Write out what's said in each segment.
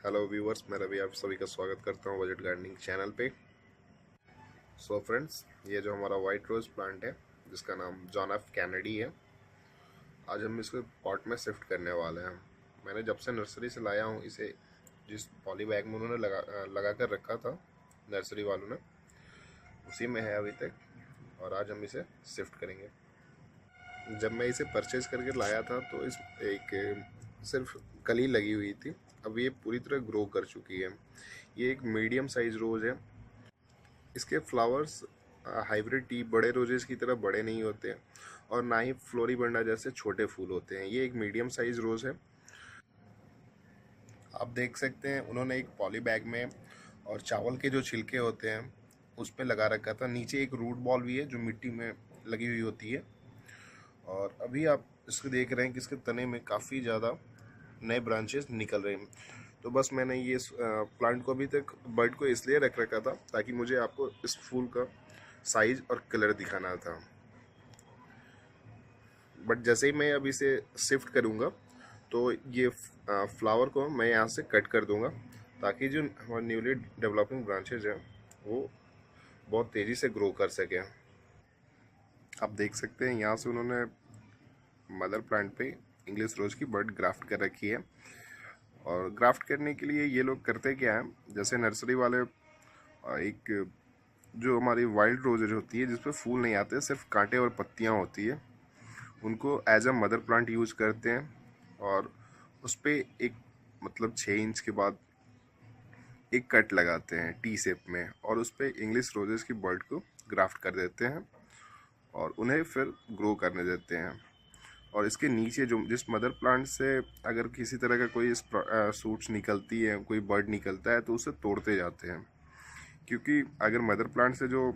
Hello viewers, मैं रवि आप सभी का स्वागत करता हूं बजट गार्डनिंग चैनल पे। सो फ्रेंड्स, ये जो हमारा वाइट रोज प्लांट है जिसका नाम जॉन एफ कैनेडी है, आज हम इसको पॉट में शिफ्ट करने वाले हैं। मैंने जब से नर्सरी से लाया हूं इसे, जिस पॉली बैग में उन्होंने लगा कर रखा था नर्सरी वालों ने, उसी में है अभी तक, और आज हम इसे शिफ्ट करेंगे। जब मैं इसे परचेज करके लाया था तो इस एक सिर्फ कली लगी हुई थी। अब ये पूरी तरह ग्रो कर चुकी है। ये एक मीडियम साइज रोज है। इसके फ्लावर्स हाइब्रिड टी बड़े रोजेस की तरह बड़े नहीं होते हैं, और ना ही फ्लोरीबंडा जैसे छोटे फूल होते हैं। ये एक मीडियम साइज रोज है। आप देख सकते हैं उन्होंने एक पॉली बैग में और चावल के जो छिलके होते हैं उस पे लगा रखा था। नीचे एक रूट बॉल भी है जो मिट्टी में लगी हुई होती है, और अभी आप इसको देख रहे हैं कि इसके तने में काफ़ी ज़्यादा नए ब्रांचेस निकल रहे हैं। तो बस मैंने ये प्लांट को अभी तक बर्ड को इसलिए रख रखा था ताकि मुझे आपको इस फूल का साइज और कलर दिखाना था। बट जैसे ही मैं अब इसे शिफ्ट करूँगा तो ये फ्लावर को मैं यहाँ से कट कर दूँगा ताकि जो हमारे न्यूली डेवलपिंग ब्रांचेज हैं वो बहुत तेज़ी से ग्रो कर सकें। आप देख सकते हैं यहाँ से उन्होंने मदर प्लांट पे इंग्लिश रोज की बर्ड ग्राफ्ट कर रखी है। और ग्राफ्ट करने के लिए ये लोग करते क्या है, जैसे नर्सरी वाले एक जो हमारी वाइल्ड रोजेज होती है जिसपे फूल नहीं आते, सिर्फ कांटे और पत्तियां होती है, उनको as a mother plant use करते हैं। और उस पर एक मतलब 6 इंच के बाद एक कट लगाते हैं टी शेप में, और उस पर इंग्लिश रोजेस की बर्ड को ग्राफ्ट कर देते हैं और उन्हें फिर ग्रो करने देते हैं। और इसके नीचे जो जिस मदर प्लांट से अगर किसी तरह का कोई सूट्स निकलती है, कोई बर्ड निकलता है, तो उसे तोड़ते जाते हैं, क्योंकि अगर मदर प्लांट से जो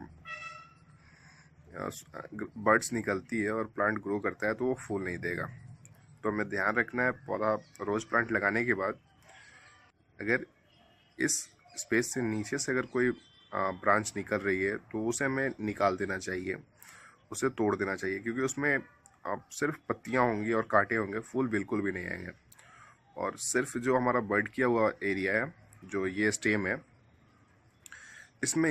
बर्ड्स निकलती है और प्लांट ग्रो करता है तो वो फूल नहीं देगा। तो हमें ध्यान रखना है पौधा रोज प्लांट लगाने के बाद अगर इस स्पेस से नीचे से अगर कोई ब्रांच निकल रही है तो उसे हमें निकाल देना चाहिए, उसे तोड़ देना चाहिए, क्योंकि उसमें अब सिर्फ पत्तियां होंगी और कांटे होंगे, फूल बिल्कुल भी नहीं आएंगे। और सिर्फ जो हमारा बर्ड किया हुआ एरिया है, जो ये स्टेम है, इसमें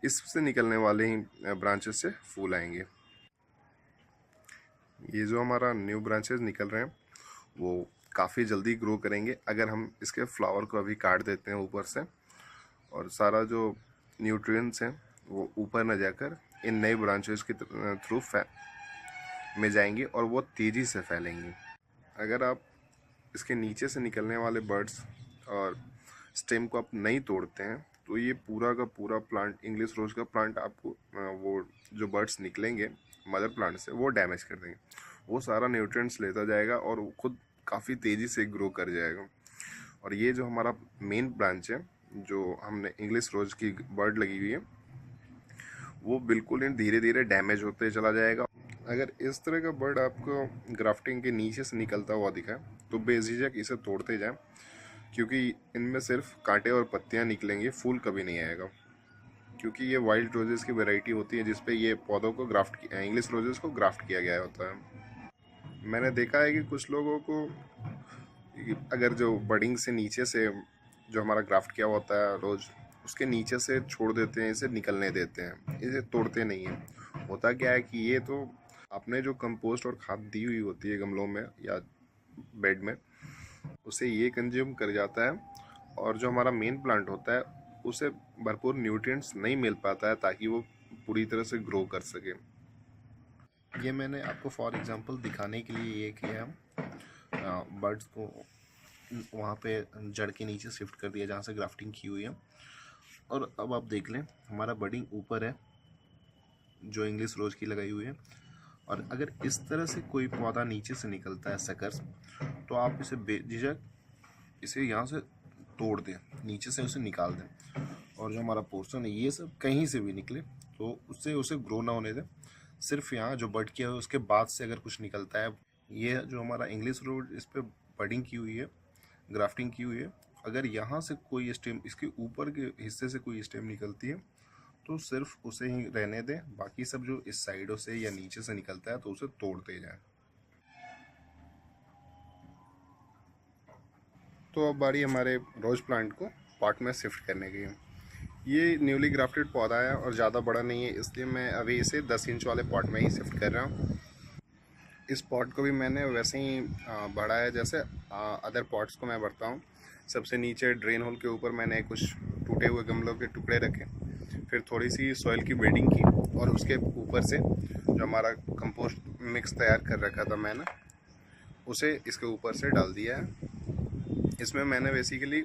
इससे निकलने वाले ही ब्रांचेस से फूल आएंगे। ये जो हमारा न्यू ब्रांचेस निकल रहे हैं वो काफ़ी जल्दी ग्रो करेंगे अगर हम इसके फ्लावर को अभी काट देते हैं ऊपर से, और सारा जो न्यूट्रिएंट्स हैं वो ऊपर न जाकर इन नए ब्रांचेस के थ्रू में जाएंगी और वो तेज़ी से फैलेंगी। अगर आप इसके नीचे से निकलने वाले बर्ड्स और स्टेम को आप नहीं तोड़ते हैं तो ये पूरा का पूरा प्लांट, इंग्लिश रोज का प्लांट, आपको वो जो बर्ड्स निकलेंगे मदर प्लांट से वो डैमेज कर देंगे। वो सारा न्यूट्रिएंट्स लेता जाएगा और वो खुद काफ़ी तेज़ी से ग्रो कर जाएगा। और ये जो हमारा मेन ब्रांच है जो हमने इंग्लिश रोज की बर्ड लगी हुई है, वो बिल्कुल ही धीरे धीरे डैमेज होते चला जाएगा। अगर इस तरह का बर्ड आपको ग्राफ्टिंग के नीचे से निकलता हुआ दिखा तो बेझिझक इसे तोड़ते जाएं, क्योंकि इनमें सिर्फ कांटे और पत्तियां निकलेंगी, फूल कभी नहीं आएगा। क्योंकि ये वाइल्ड रोजेस की वैरायटी होती है जिसपे ये पौधों को ग्राफ्ट किया, इंग्लिश रोजेस को ग्राफ्ट किया गया होता है। मैंने देखा है कि कुछ लोगों को अगर जो बडिंग से नीचे से जो हमारा ग्राफ्ट किया होता है रोज, उसके नीचे से छोड़ देते हैं, इसे निकलने देते हैं, इसे तोड़ते नहीं हैं। होता क्या है कि ये तो आपने जो कंपोस्ट और खाद दी हुई होती है गमलों में या बेड में, उसे ये कंज्यूम कर जाता है, और जो हमारा मेन प्लांट होता है उसे भरपूर न्यूट्रिएंट्स नहीं मिल पाता है ताकि वो पूरी तरह से ग्रो कर सके। ये मैंने आपको फॉर एग्जांपल दिखाने के लिए ये किया है। बर्ड्स को वहाँ पे जड़ के नीचे शिफ्ट कर दिया जहाँ से ग्राफ्टिंग की हुई है, और अब आप देख लें हमारा बडिंग ऊपर है जो इंग्लिश रोज की लगाई हुई है। और अगर इस तरह से कोई पौधा नीचे से निकलता है सकर्स, तो आप इसे बेझिझक इसे यहाँ से तोड़ दें, नीचे से उसे निकाल दें, और जो हमारा पोर्शन है ये सब कहीं से भी निकले तो उससे उसे ग्रो ना होने दें। सिर्फ यहाँ जो बड किया है उसके बाद से अगर कुछ निकलता है, ये जो हमारा इंग्लिश रोड इस पर बडिंग की हुई है, ग्राफ्टिंग की हुई है, अगर यहाँ से कोई स्टेम, इसके ऊपर के हिस्से से कोई स्टेम निकलती है तो सिर्फ उसे ही रहने दें, बाकी सब जो इस साइडों से या नीचे से निकलता है तो उसे तोड़ते जाएं। तो अब बारी हमारे रोज़ प्लांट को पॉट में शिफ्ट करने की है। ये न्यूली ग्राफ्टेड पौधा है और ज़्यादा बड़ा नहीं है, इसलिए मैं अभी इसे 10 इंच वाले पॉट में ही शिफ्ट कर रहा हूँ। इस पॉट को भी मैंने वैसे ही बढ़ा है जैसे अदर पॉट्स को मैं बढ़ता हूँ। सबसे नीचे ड्रेन होल के ऊपर मैंने कुछ टूटे हुए गमलों के टुकड़े रखे, फिर थोड़ी सी सॉइल की बेडिंग की और उसके ऊपर से जो हमारा कंपोस्ट मिक्स तैयार कर रखा था मैंने, उसे इसके ऊपर से डाल दिया है। इसमें मैंने बेसिकली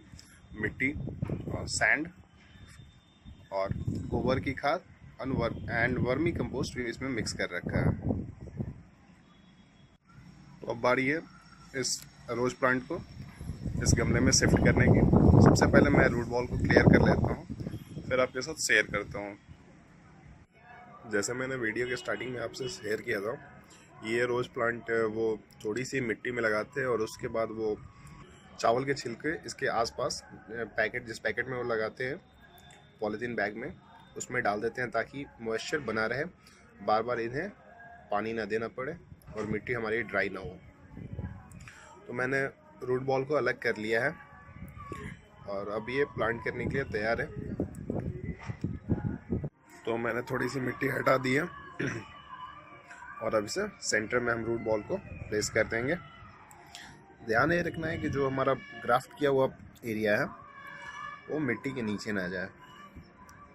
मिट्टी और सैंड और गोबर की खाद एंड वर्मी कंपोस्ट भी इसमें मिक्स कर रखा है। तो अब बारी है इस रोज़ प्लांट को इस गमले में शिफ्ट करने की। सबसे पहले मैं रूट बॉल को क्लियर कर लेता हूँ, फिर आपके साथ शेयर करता हूँ। जैसे मैंने वीडियो के स्टार्टिंग में आपसे शेयर किया था, ये रोज़ प्लांट वो थोड़ी सी मिट्टी में लगाते हैं और उसके बाद वो चावल के छिलके इसके आसपास जिस पैकेट में वो लगाते हैं पॉलीथीन बैग में, उसमें डाल देते हैं ताकि मॉइस्चर बना रहे, बार बार इन्हें पानी ना देना पड़े और मिट्टी हमारी ड्राई ना हो। तो मैंने रूट बॉल को अलग कर लिया है और अब ये प्लांट करने के लिए तैयार है। तो मैंने थोड़ी सी मिट्टी हटा दी है और अब इसे सेंटर में हम रूट बॉल को प्लेस कर देंगे। ध्यान ये रखना है कि जो हमारा ग्राफ्ट किया हुआ एरिया है वो मिट्टी के नीचे ना जाए,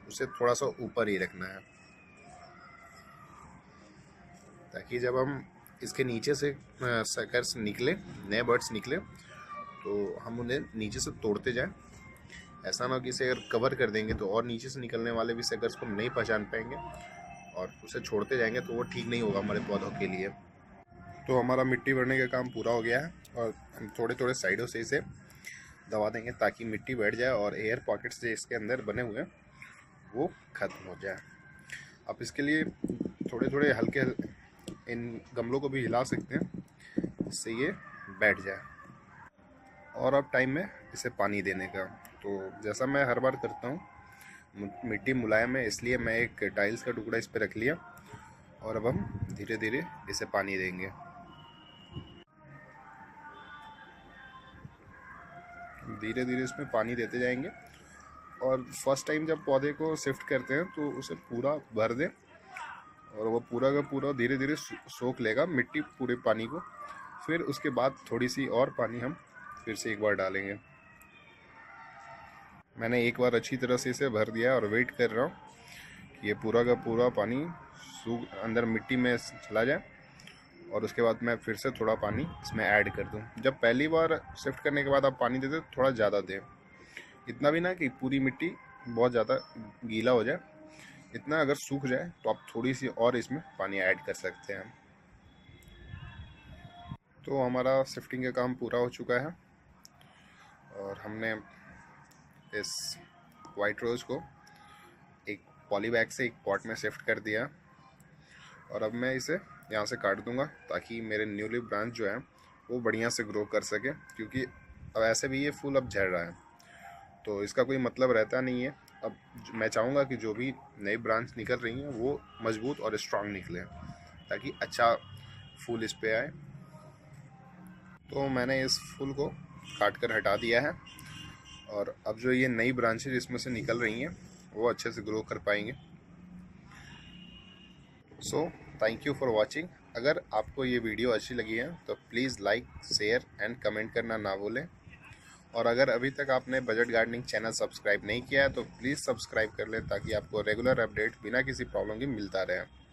उसे थोड़ा सा ऊपर ही रखना है, ताकि जब हम इसके नीचे से सकर्स निकले, नए बर्ड्स निकले, तो हम उन्हें नीचे से तोड़ते जाएं। ऐसा ना हो कि इसे अगर कवर कर देंगे तो और नीचे से निकलने वाले भी सकर्स को नहीं पहचान पाएंगे और उसे छोड़ते जाएंगे तो वो ठीक नहीं होगा हमारे पौधों के लिए। तो हमारा मिट्टी भरने का काम पूरा हो गया है और हम थोड़े थोड़े साइडों से इसे दबा देंगे ताकि मिट्टी बैठ जाए और एयर पॉकेट्स जो इसके अंदर बने हुए हैं वो ख़त्म हो जाए। आप इसके लिए थोड़े थोड़े हल्के इन गमलों को भी हिला सकते हैं जिससे ये बैठ जाए। और अब टाइम है इसे पानी देने का। तो जैसा मैं हर बार करता हूँ, मिट्टी मुलायम है इसलिए मैं एक टाइल्स का टुकड़ा इस पर रख लिया और अब हम धीरे धीरे इसे पानी देंगे। धीरे धीरे इसमें पानी देते जाएंगे और फर्स्ट टाइम जब पौधे को शिफ्ट करते हैं तो उसे पूरा भर दें और वो पूरा का पूरा धीरे धीरे सोख लेगा मिट्टी पूरे पानी को। फिर उसके बाद थोड़ी सी और पानी हम फिर से एक बार डालेंगे। मैंने एक बार अच्छी तरह से इसे भर दिया और वेट कर रहा हूँ कि ये पूरा का पूरा पानी अंदर मिट्टी में चला जाए और उसके बाद मैं फिर से थोड़ा पानी इसमें ऐड कर दूँ। जब पहली बार शिफ्ट करने के बाद आप पानी देते तो थोड़ा ज़्यादा दें, इतना भी ना कि पूरी मिट्टी बहुत ज़्यादा गीला हो जाए, इतना अगर सूख जाए तो आप थोड़ी सी और इसमें पानी ऐड कर सकते हैं। तो हमारा शिफ्टिंग का काम पूरा हो चुका है और हमने इस वाइट रोज़ को एक पॉली बैग से एक पॉट में शिफ्ट कर दिया और अब मैं इसे यहाँ से काट दूंगा ताकि मेरे न्यूली ब्रांच जो है वो बढ़िया से ग्रो कर सके, क्योंकि अब ऐसे भी ये फूल अब झड़ रहा है तो इसका कोई मतलब रहता नहीं है। अब मैं चाहूँगा कि जो भी नई ब्रांच निकल रही हैं वो मजबूत और स्ट्रांग निकले ताकि अच्छा फूल इस पे आए। तो मैंने इस फूल को काट कर हटा दिया है और अब जो ये नई ब्रांचेज इसमें से निकल रही हैं वो अच्छे से ग्रो कर पाएंगे। So thank you for watching. अगर आपको ये वीडियो अच्छी लगी है तो please like, share and comment करना ना भूलें। और अगर अभी तक आपने बजट गार्डनिंग चैनल सब्सक्राइब नहीं किया है तो प्लीज़ सब्सक्राइब कर लें ताकि आपको रेगुलर अपडेट बिना किसी प्रॉब्लम के मिलता रहे।